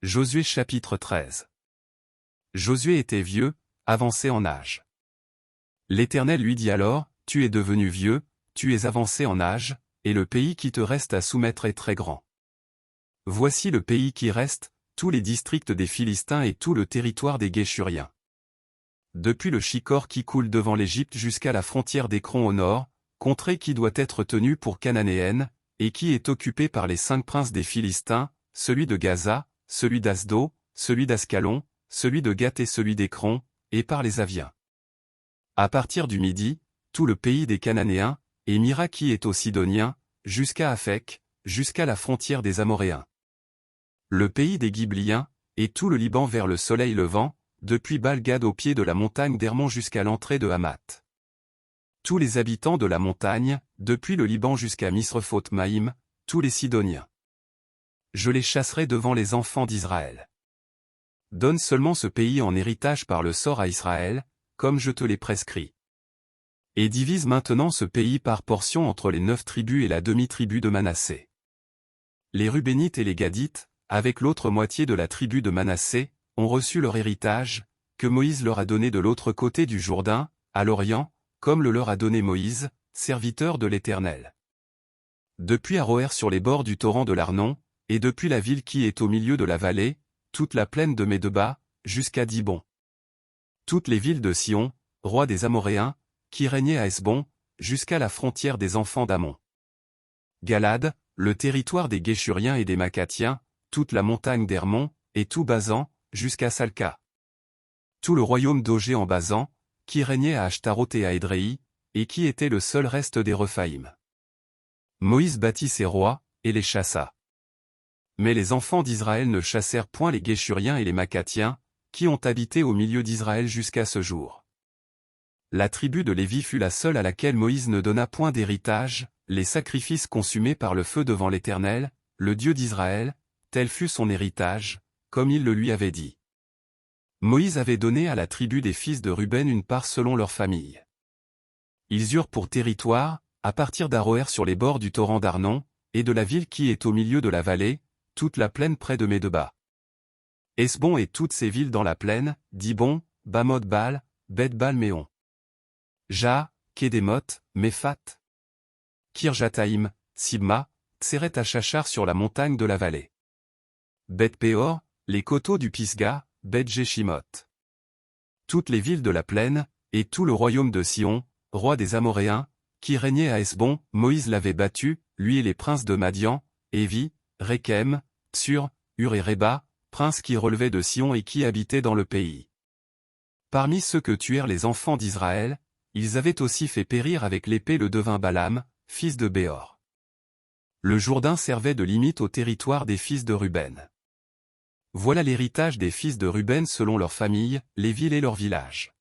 Josué chapitre 13. Josué était vieux, avancé en âge. L'Éternel lui dit alors, tu es devenu vieux, tu es avancé en âge, et le pays qui te reste à soumettre est très grand. Voici le pays qui reste, tous les districts des Philistins et tout le territoire des Guéshuriens. Depuis le Shicor qui coule devant l'Égypte jusqu'à la frontière d'Écron au nord, contrée qui doit être tenue pour cananéenne, et qui est occupée par les 5 princes des Philistins, celui de Gaza, celui d'Asdo, celui d'Ascalon, celui de Gath et celui d'Écron, et par les Aviens. À partir du Midi, tout le pays des Cananéens, et Mira qui est aux Sidoniens, jusqu'à Aphek, jusqu'à la frontière des Amoréens. Le pays des Ghibliens, et tout le Liban vers le soleil levant, depuis Baal-Gad au pied de la montagne d'Hermon jusqu'à l'entrée de Hamath. Tous les habitants de la montagne, depuis le Liban jusqu'à Misrephoth-Maïm, tous les Sidoniens. Je les chasserai devant les enfants d'Israël. Donne seulement ce pays en héritage par le sort à Israël, comme je te l'ai prescrit. Et divise maintenant ce pays par portions entre les 9 tribus et la demi-tribu de Manassé. Les Rubénites et les Gadites, avec l'autre moitié de la tribu de Manassé, ont reçu leur héritage, que Moïse leur a donné de l'autre côté du Jourdain, à l'Orient, comme le leur a donné Moïse, serviteur de l'Éternel. Depuis Aroër sur les bords du torrent de l'Arnon, et depuis la ville qui est au milieu de la vallée, toute la plaine de Médeba, jusqu'à Dibon. Toutes les villes de Sion, roi des Amoréens, qui régnaient à Hesbon, jusqu'à la frontière des enfants d'Amon. Galad, le territoire des Guéshuriens et des Makathiens, toute la montagne d'Hermon, et tout Basan, jusqu'à Salca. Tout le royaume d'Ogé en Basan, qui régnait à Ashtaroth et à Édréi, et qui était le seul reste des Rephaïm. Moïse bâtit ses rois, et les chassa. Mais les enfants d'Israël ne chassèrent point les Guéshuriens et les Makathiens, qui ont habité au milieu d'Israël jusqu'à ce jour. La tribu de Lévi fut la seule à laquelle Moïse ne donna point d'héritage, les sacrifices consumés par le feu devant l'Éternel, le Dieu d'Israël, tel fut son héritage, comme il le lui avait dit. Moïse avait donné à la tribu des fils de Ruben une part selon leur famille. Ils eurent pour territoire, à partir d'Aroër sur les bords du torrent d'Arnon, et de la ville qui est au milieu de la vallée, toute la plaine près de Médeba. Hesbon et toutes ses villes dans la plaine, Dibon, Bamoth-Baal, Beth-Baal-Méon. Ja, Kédémoth, Méphat, Kirjataïm, Sibma, Tseret à Chachar sur la montagne de la vallée. Beth-Péor, les coteaux du Pisga, Beth-Jéchimoth. Toutes les villes de la plaine, et tout le royaume de Sion, roi des Amoréens, qui régnait à Hesbon, Moïse l'avait battu, lui et les princes de Madian, Évi, Rékem, Tsur, Hur et Réba, princes qui relevaient de Sion et qui habitaient dans le pays. Parmi ceux que tuèrent les enfants d'Israël, ils avaient aussi fait périr avec l'épée le devin Balaam, fils de Béor. Le Jourdain servait de limite au territoire des fils de Ruben. Voilà l'héritage des fils de Ruben selon leurs familles, les villes et leurs villages.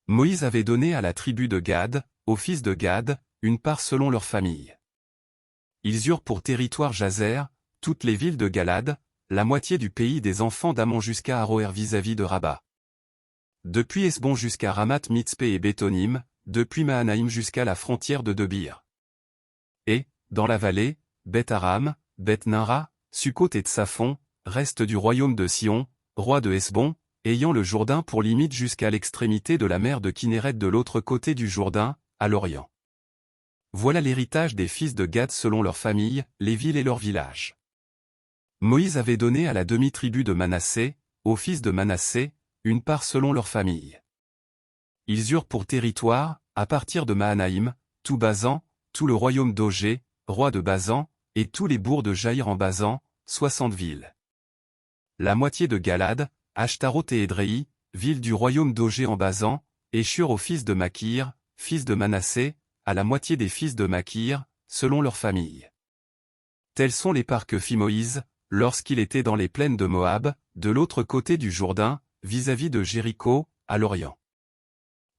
Moïse avait donné à la tribu de Gad, aux fils de Gad, une part selon leur famille. Ils eurent pour territoire Jazer, toutes les villes de Galad, la moitié du pays des enfants d'Amon jusqu'à Aroër vis-à-vis de Rabat. Depuis Hesbon jusqu'à Ramath-Mitzpé et Bétonim, depuis Mahanaïm jusqu'à la frontière de Debir. Et, dans la vallée, Beth-Aram, Beth-Ninra, Sukkot et Tsaphon, reste du royaume de Sion, roi de Hesbon, ayant le Jourdain pour limite jusqu'à l'extrémité de la mer de Kinéret de l'autre côté du Jourdain, à l'Orient. Voilà l'héritage des fils de Gad selon leurs familles, les villes et leurs villages. Moïse avait donné à la demi-tribu de Manassé, aux fils de Manassé, une part selon leur famille. Ils eurent pour territoire, à partir de Mahanaïm, tout Basan, tout le royaume d'Ogé, roi de Basan, et tous les bourgs de Jaïr en Basan, 60 villes. La moitié de Galad, Ashtaroth et Édréi, villes du royaume d'Ogé en Basan, échurent aux fils de Makir, fils de Manassé, à la moitié des fils de Makir, selon leur famille. Tels sont les parts que fit Moïse, lorsqu'il était dans les plaines de Moab, de l'autre côté du Jourdain, vis-à-vis de Jéricho, à l'Orient.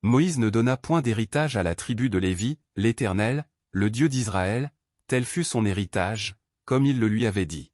Moïse ne donna point d'héritage à la tribu de Lévi, l'Éternel, le Dieu d'Israël, tel fut son héritage, comme il le lui avait dit.